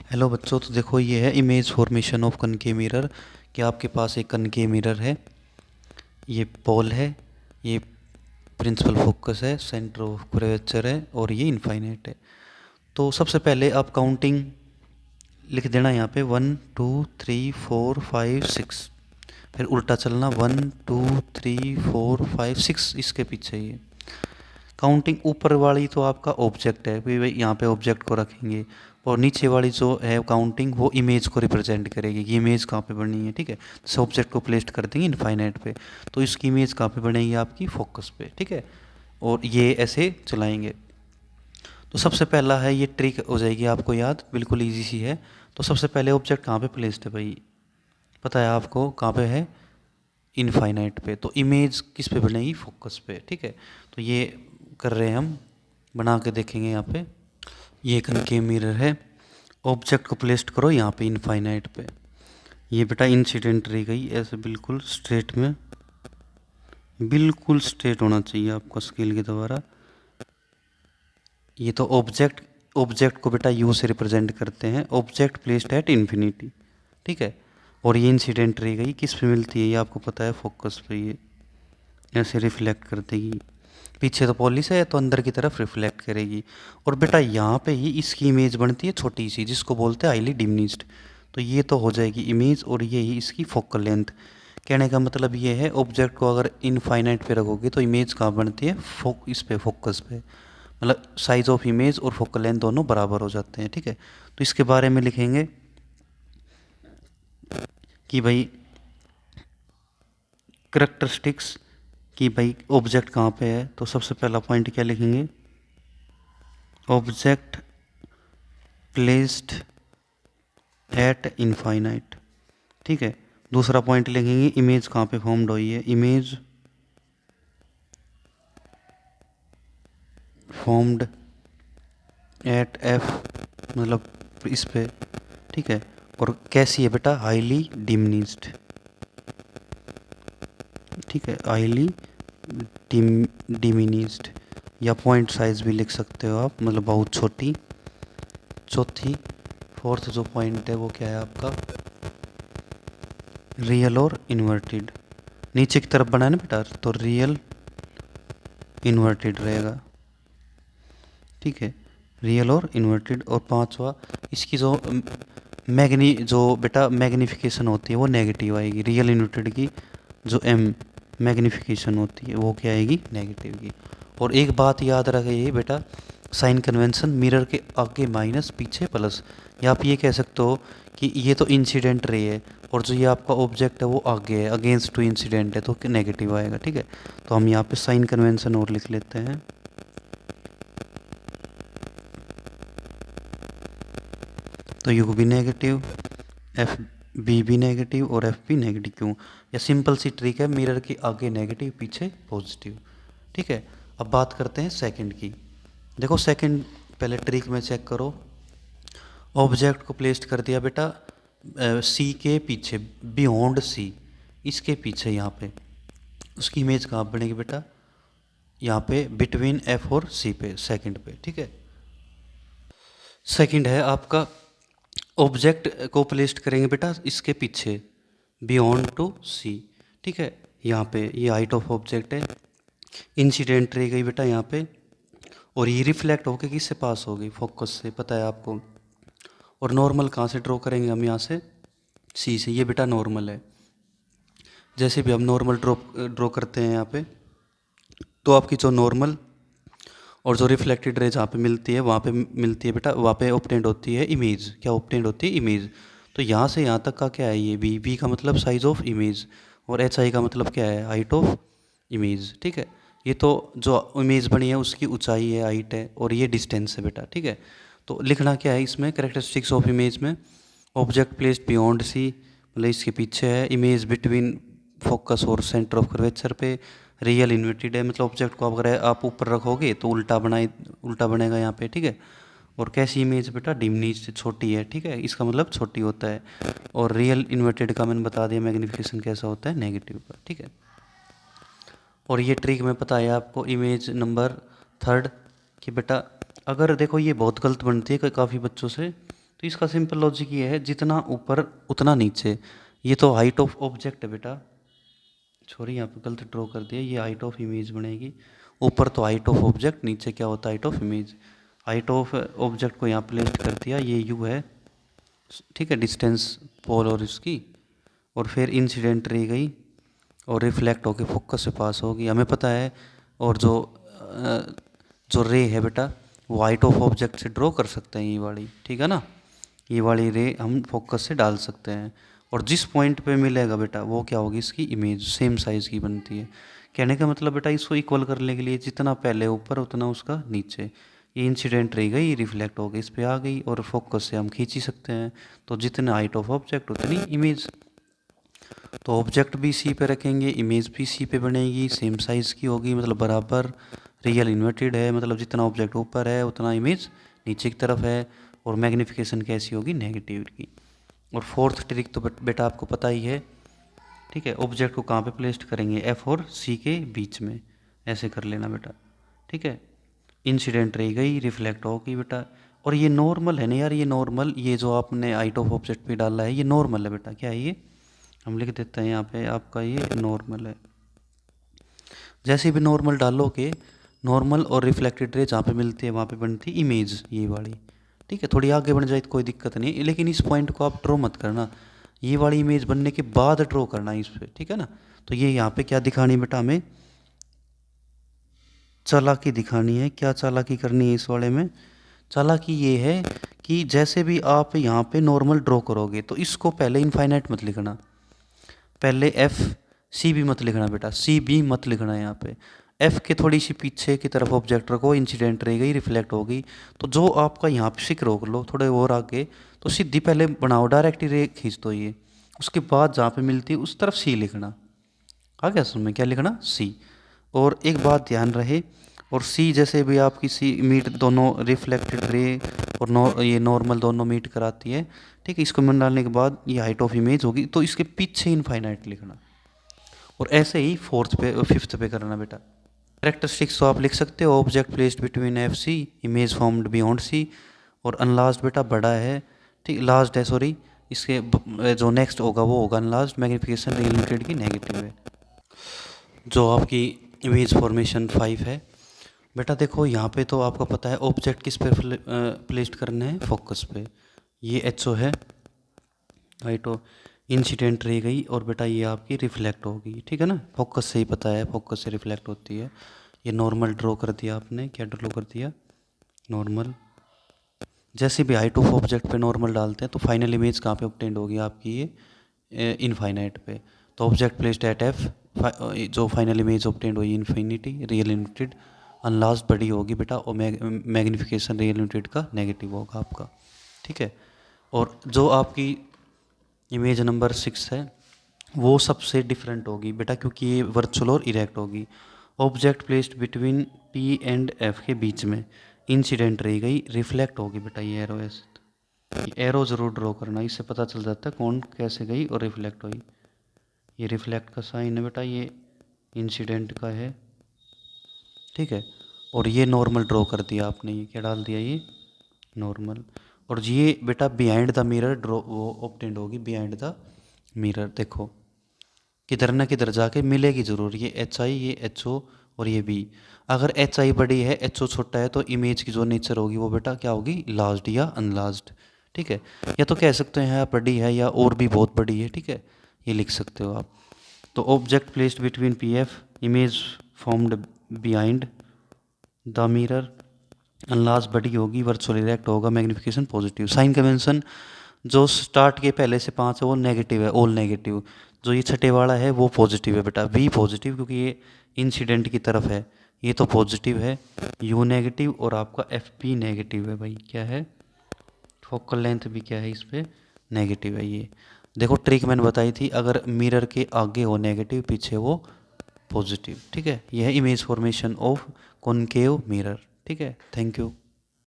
Hello बच्चों, तो देखो ये है image formation of concave mirror. कि आपके पास एक कनकेव मिरर है, ये पोल है, ये प्रिंसिपल फोकस है, सेंटर ऑफ कर्वेचर है और ये इनफाइनाइट है। तो सबसे पहले आप काउंटिंग लिख देना यहाँ पे 1 2 3 4 5 6। फिर उल्टा चलना 1 2 3 4 5 6 इसके पीछे ये काउंटिंग। ऊपर वाली तो आपका ऑब्जेक्ट है, भाई यहाँ पे ऑब्जेक्ट को रखेंगे। और नीचे वाली जो है काउंटिंग वो इमेज को रिप्रेजेंट करेगी कि इमेज कहाँ पे बनी है। ठीक है, जैसे ऑब्जेक्ट को प्लेस कर देंगे इनफाइनाइट पे, तो इसकी इमेज कहाँ पे बनेगी आपकी फोकस पे। ठीक है, और ये ऐसे चलाएंगे। तो सबसे पहला है, ये ट्रिक हो जाएगी आपको याद, बिल्कुल ईजी सी है। तो सबसे पहले ऑब्जेक्ट कहाँ पे प्लेस्ड है भाई, पता है आपको कहाँ पे है, इनफाइनाइट पे। तो इमेज किस पे बनेगी, फोकस पे। ठीक है, तो ये कर रहे हैं हम, बना के देखेंगे यहाँ पे। ये कनकेव मिरर है, ऑब्जेक्ट को प्लेस्ड करो यहाँ पे इनफाइनाइट पे। ये बेटा इंसिडेंट रह गई ऐसे, बिल्कुल स्ट्रेट में, बिल्कुल स्ट्रेट होना चाहिए आपका स्केल के द्वारा। ये तो ऑब्जेक्ट, ऑब्जेक्ट को बेटा यू से रिप्रेजेंट करते हैं, ऑब्जेक्ट प्लेस्ड एट इन्फिनिटी। ठीक है, और ये इंसिडेंट रह गई किस पे मिलती है, ये आपको पता है फोकस पे। ये ऐसे रिफ्लेक्ट कर देगी, पीछे तो पॉलिश है तो अंदर की तरफ रिफ्लेक्ट करेगी। और बेटा यहाँ पे ही इसकी इमेज बनती है छोटी सी, जिसको बोलते हैं हाईली डिमिनिस्ड। तो ये तो हो जाएगी इमेज, और ये ही इसकी फोकल लेंथ। कहने का मतलब ये है, ऑब्जेक्ट को अगर इनफाइनाइट पे रखोगे तो इमेज कहाँ बनती है, इस पे फोकस पे। मतलब साइज ऑफ इमेज और फोकल लेंथ दोनों बराबर हो जाते हैं। ठीक है, तो इसके बारे में लिखेंगे कि भाई करेक्टरिस्टिक्स, कि भाई ऑब्जेक्ट कहाँ पे है। तो सबसे पहला पॉइंट क्या लिखेंगे, ऑब्जेक्ट प्लेस्ड एट इनफाइनाइट। ठीक है, दूसरा पॉइंट लिखेंगे इमेज कहाँ पे फॉर्म्ड हुई है, इमेज फॉर्म्ड एट एफ, मतलब इस पे। ठीक है, और कैसी है बेटा, हाईली डिमिनिस्ड। ठीक है, हाईली डिमिनिस्ड, या पॉइंट साइज भी लिख सकते हो आप, मतलब बहुत छोटी। चौथी, फोर्थ जो पॉइंट है वो क्या है आपका, रियल और इन्वर्टेड। नीचे की तरफ बनाए ना बेटा, तो रियल इन्वर्टेड रहेगा। ठीक है, रियल और इन्वर्टेड। और पांचवा, इसकी जो जो बेटा मैग्निफिकेशन होती है वो नेगेटिव आएगी, रियल इन्वर्टेड की जो मैग्निफिकेशन होती है वो क्या आएगी, नेगेटिव की। और एक बात याद रखिए बेटा, साइन कन्वेंशन, मिरर के आगे माइनस पीछे प्लस। या आप ये कह सकते हो कि ये तो इंसिडेंट रे है, और जो ये आपका ऑब्जेक्ट है वो आगे है, अगेंस्ट टू इंसिडेंट है, तो नेगेटिव आएगा। ठीक है, तो हम यहाँ पे साइन कन्वेंशन और लिख लेते हैं। तो यू भी नेगेटिव, एफ बी भी नेगेटिव और एफ भी नेगेटिव। क्यों, या सिंपल सी ट्रिक है, मिरर के आगे नेगेटिव पीछे पॉजिटिव। ठीक है, अब बात करते हैं सेकंड की। देखो सेकंड, पहले ट्रिक में चेक करो। ऑब्जेक्ट को प्लेस्ड कर दिया बेटा सी के पीछे, बियॉन्ड सी, इसके पीछे यहाँ पे। उसकी इमेज कहाँ बनेगी बेटा, यहाँ पे बिटवीन एफ और सी पे, सेकंड पे। ठीक है, सेकंड है आपका, ऑब्जेक्ट को प्लेस्ड करेंगे बेटा इसके पीछे, बियॉन्ड टू सी। ठीक है, यहाँ पे ये हाइट ऑफ ऑब्जेक्ट है, इंसिडेंट रह गई बेटा यहाँ पे, और ये रिफ्लेक्ट होके किससे पास होगी, फोकस से, पता है आपको। और नॉर्मल कहाँ से ड्रॉ करेंगे हम, यहाँ से सी से। ये बेटा नॉर्मल है, जैसे भी हम नॉर्मल ड्रॉ करते हैं यहाँ पे, तो आपकी जो नॉर्मल और जो रिफ्लेक्टेड रे जहाँ पे मिलती है, वहाँ पे मिलती है बेटा, वहाँ पे ऑब्टेंड होती है इमेज। क्या ऑब्टेंड होती है, इमेज। तो यहाँ से यहाँ तक का क्या है, ये वी का मतलब साइज ऑफ इमेज, और एच आई का मतलब क्या है, हाइट ऑफ इमेज। ठीक है, ये तो जो इमेज बनी है उसकी ऊंचाई है, हाइट है, और ये डिस्टेंस है बेटा। ठीक है, तो लिखना क्या है इसमें, करेक्टरिस्टिक्स ऑफ इमेज में, ऑब्जेक्ट प्लेस्ड बियॉन्ड सी, मतलब इसके पीछे है, इमेज बिटवीन फोकस और सेंटर ऑफ कर्वेचर पे, रियल इन्वर्टेड है, मतलब ऑब्जेक्ट को अगर आप ऊपर रखोगे तो उल्टा बनेगा यहाँ पे। ठीक है, और कैसी इमेज बेटा, डिमिनिश, छोटी है। ठीक है, इसका मतलब छोटी होता है। और रियल इन्वर्टेड का मैंने बता दिया मैग्निफिकेशन कैसा होता है, नेगेटिव का। ठीक है, और ये ट्रिक में पता है आपको, इमेज नंबर थर्ड, कि बेटा अगर देखो ये बहुत गलत बनती है काफ़ी बच्चों से, तो इसका सिंपल लॉजिक ये है, जितना ऊपर उतना नीचे। ये तो हाइट ऑफ ऑब्जेक्ट है बेटा, सॉरी यहाँ पे गलत ड्रॉ कर दिया, ये हाइट ऑफ इमेज बनेगी। ऊपर तो हाइट ऑफ ऑब्जेक्ट, नीचे क्या होता है height of image. Height of object को यहाँ प्लेस कर दिया, ये यू है, ठीक है, डिस्टेंस पोल और इसकी। और फिर इंसिडेंट रे गई और रिफ्लेक्ट होके फोकस से पास होगी, हमें पता है। और जो रे है बेटा वो हाइट ऑफ ऑब्जेक्ट से ड्रॉ कर सकते हैं, ये वाली, ठीक है ना। ये वाली रे हम फोकस से डाल सकते हैं, और जिस पॉइंट पे मिलेगा बेटा वो क्या होगी, इसकी इमेज सेम साइज़ की बनती है। कहने का मतलब बेटा इसको इक्वल करने के लिए जितना पहले ऊपर उतना उसका नीचे। ये इंसिडेंट रह गई, रिफ्लेक्ट हो गई, इस पर आ गई, और फोकस से हम खींच ही सकते हैं। तो जितना हाइट ऑफ ऑब्जेक्ट उतनी इमेज। तो ऑब्जेक्ट भी सी पे रखेंगे, इमेज भी सी पे बनेगी, सेम साइज़ की होगी, मतलब बराबर। रियल इन्वर्टेड है, मतलब जितना ऑब्जेक्ट ऊपर है उतना इमेज नीचे की तरफ है। और मैग्नीफिकेशन कैसी होगी, नेगेटिव की। और फोर्थ ट्रिक तो बेटा आपको पता ही है, ठीक है। ऑब्जेक्ट को कहाँ पे प्लेस्ड करेंगे, एफ और सी के बीच में, ऐसे कर लेना बेटा, ठीक है। इंसिडेंट रह गई, रिफ्लेक्ट हो गई बेटा। और ये नॉर्मल है ना यार, ये नॉर्मल, ये जो आपने हाइट ऑफ ऑब्जेक्ट पे डाला है ये नॉर्मल है बेटा। क्या है ये, हम लिख देते हैं यहाँ पे आपका, ये नॉर्मल है। जैसे भी नॉर्मल डालोगे, नॉर्मल और रिफ्लेक्टेड रे जहाँ पे मिलती है वहाँ पे बनती है इमेज, ये वाली, ठीक है। थोड़ी आगे बढ़ जाए तो कोई दिक्कत नहीं, लेकिन इस पॉइंट को आप ड्रॉ मत करना, ये वाली इमेज बनने के बाद ड्रॉ करना इस पर, ठीक है ना। तो ये यहाँ पे क्या दिखानी बेटा, हमें चालाकी दिखानी है। क्या चालाकी करनी है इस वाले में, चालाकी ये है कि जैसे भी आप यहाँ पे नॉर्मल ड्रॉ करोगे तो इसको पहले इनफाइनाइट मत लिखना, पहले एफ सी बी मत लिखना बेटा, सी बी मत लिखना है यहाँ पे। एफ के थोड़ी सी पीछे की तरफ ऑब्जेक्ट रखो, इंसिडेंट रह गई, रिफ्लेक्ट हो गई। तो जो आपका यहाँ पे सिक रोक लो थोड़े और आगे, तो सीधी पहले बनाओ, डायरेक्ट ही रे खींच दो ये, उसके बाद जहाँ पे मिलती है उस तरफ सी लिखना। आ गया समझ में, क्या लिखना, सी। और एक बात ध्यान रहे, और सी जैसे भी आपकी सी मीट दोनों रिफ्लेक्टेड रे और ये नॉर्मल दोनों मीट कराती है, ठीक है। इसको मन डालने के बाद ये हाइट ऑफ इमेज होगी, तो इसके पीछे इनफाइनाइट लिखना। और ऐसे ही फोर्थ पे फिफ्थ पे करना बेटा। कैरेक्टरिस्टिक्स तो आप लिख सकते हो, object placed between F C, image formed beyond C. और अनलास्ट बेटा बड़ा है, ठीक, लास्ट है सॉरी, इसके जो नेक्स्ट होगा वो होगा अनलास्ट। मैग्नीफिकेशन रियल लिमिटेड की नेगेटिव है। जो आपकी इमेज फॉर्मेशन 5 है बेटा, देखो यहाँ पे तो आपको पता है ऑब्जेक्ट किस पे प्लेस्ड करना है, फोकस पे। ये एच ओ है, हाइट ऑफ इंसिडेंट रह गई, और बेटा ये आपकी रिफ्लेक्ट होगी, ठीक है ना। फोकस से ही पता है, फोकस से रिफ्लेक्ट होती है। ये नॉर्मल ड्रॉ कर दिया आपने, क्या ड्रॉ कर दिया, नॉर्मल। जैसे भी हाइट ऑफ ऑब्जेक्ट पे नॉर्मल डालते हैं तो फाइनल इमेज कहाँ पे ऑब्टेंड होगी आपकी, ये इनफाइनाइट पे। तो ऑब्जेक्ट प्लेस्ड एट एफ, जो फाइनल इमेज ऑब्टेंड हुई इन्फिनिटी, रियल लिमिटेड, अनलास्ट बड़ी होगी बेटा, और मैग्नीफिकेशन रियल लिमिटेड का नेगेटिव होगा आपका, ठीक है। और जो आपकी इमेज नंबर 6 है वो सबसे डिफरेंट होगी बेटा, क्योंकि ये वर्चुअल और इरेक्ट होगी। Object placed between P and F के बीच में, इंसिडेंट रह गई, रिफ्लेक्ट होगी बेटा, ये एरो ऐसे, एरो ज़रूर ड्रॉ करना, इससे पता चल जाता है कौन कैसे गई और रिफ्लेक्ट हुई। ये रिफ्लेक्ट का साइन है बेटा, ये इंसिडेंट का है, ठीक है। और ये नॉर्मल ड्रॉ कर दिया आपने, ये क्या डाल दिया, ये नॉर्मल। और ये बेटा बिहाइंड द मिरर ड्रॉ वो ऑब्टेंड होगी, बिहाइंड द मिरर। देखो किधर ना किधर जाके मिलेगी ज़रूर, ये एच आई, ये एच ओ, और ये बी। अगर एच आई बड़ी है, एच ओ छोटा है, तो इमेज की जो नेचर होगी वो बेटा क्या होगी, लार्ज्ड या अनलार्ज्ड, ठीक है। या तो कह सकते हैं बड़ी है या और भी बहुत बड़ी है, ठीक है, ये लिख सकते हो आप। तो object placed between P F, image formed behind the mirror, enlarge बड़ी होगी, वर्चुअल इरेक्ट होगा, मैग्नीफिकेशन पॉजिटिव। साइन कन्वेंशन जो स्टार्ट के पहले से 5 है वो नेगेटिव है, ऑल नेगेटिव। जो ये छठे वाला है वो पॉजिटिव है बेटा, वी पॉजिटिव, क्योंकि ये इंसिडेंट की तरफ है, ये तो पॉजिटिव है। यू नेगेटिव, और आपका एफ पी नेगेटिव है भाई, क्या है, फोकल लेंथ भी क्या है इस पर, नेगेटिव है। ये देखो ट्रिक मैंने बताई थी, अगर मिरर के आगे हो नेगेटिव, पीछे वो पॉजिटिव, ठीक है। यह है image formation of concave mirror, ठीक है। Thank you.